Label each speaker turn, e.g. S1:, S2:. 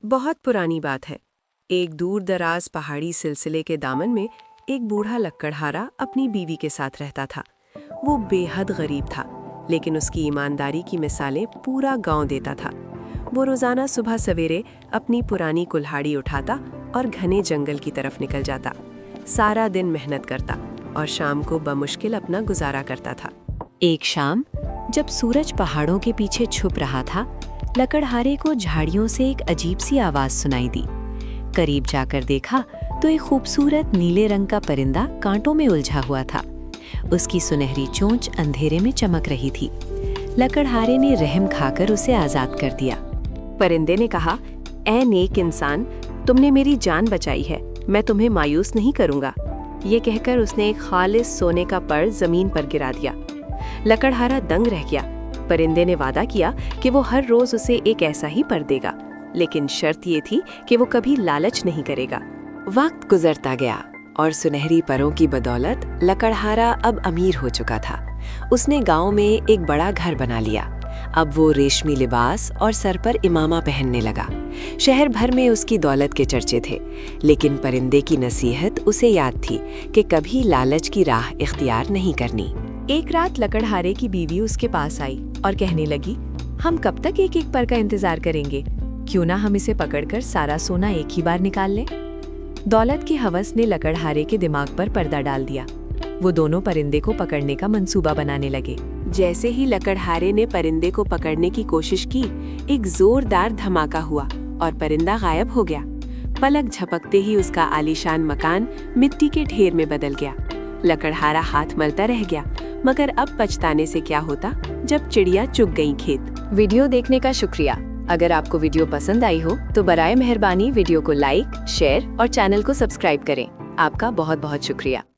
S1: बहुत पुरानी बात है। एक दूर दराज पहाड़ी सिलसिले के दामन में एक बूढ़ा लक्कड़हारा अपनी बीवी के साथ रहता था। वो बेहद गरीब था, लेकिन उसकी ईमानदारी की मिसालें पूरा गांव देता था। वो रोजाना सुबह सवेरे अपनी पुरानी कुल्हाड़ी उठाता और घने जंगल की तरफ निकल जाता। सारा दिन मेहनत करता और शाम को बमुश्किल अपना गुजारा करता था। एक शाम जब सूरज पहाड़ों के पीछे छुप रहा था, लकड़हारे को झाड़ियों से एक अजीब सी आवाज सुनाई दी। करीब जाकर देखा तो एक खूबसूरत नीले रंग का परिंदा कांटों में उलझा हुआ था। उसकी सुनहरी चोंच अंधेरे में चमक रही थी। लकड़हारे ने रहम खाकर उसे आजाद कर दिया। परिंदे ने कहा, ऐ नेक इंसान, तुमने मेरी जान बचाई है, मैं तुम्हें मायूस नहीं करूंगा। ये कहकर उसने एक खालिस सोने का पर जमीन पर गिरा दिया। लकड़हारा दंग रह गया। परिंदे ने वादा किया कि वो हर रोज उसे एक ऐसा ही पर देगा, लेकिन शर्त ये थी कि वो कभी लालच नहीं करेगा। वक्त गुजरता गया और सुनहरी परों की बदौलत लकड़हारा अब अमीर हो चुका था। उसने गांव में एक बड़ा घर बना लिया। अब वो रेशमी लिबास और सर पर इमामा पहनने लगा। शहर भर में उसकी दौलत के चर्चे थे, लेकिन परिंदे की नसीहत उसे याद थी कि कभी लालच की राह इख्तियार नहीं करनी। एक रात लकड़हारे की बीवी उसके पास आई और कहने लगी, हम कब तक एक एक पर का इंतजार करेंगे? क्यों ना हम इसे पकड़कर सारा सोना एक ही बार निकाल लें? दौलत की हवस ने लकड़हारे के दिमाग पर पर्दा डाल दिया। वो दोनों परिंदे को पकड़ने का मंसूबा बनाने लगे। जैसे ही लकड़हारे ने परिंदे को पकड़ने की कोशिश की, एक जोरदार धमाका हुआ और परिंदा गायब हो गया। पलक झपकते ही उसका आलीशान मकान मिट्टी के ढेर में बदल गया। लकड़हारा हाथ मलता रह गया, मगर अब पछताने से क्या होता जब चिड़िया चुग गई खेत। वीडियो देखने का शुक्रिया। अगर आपको वीडियो पसंद आई हो तो बराए मेहरबानी वीडियो को लाइक, शेयर और चैनल को सब्सक्राइब करें। आपका बहुत बहुत शुक्रिया।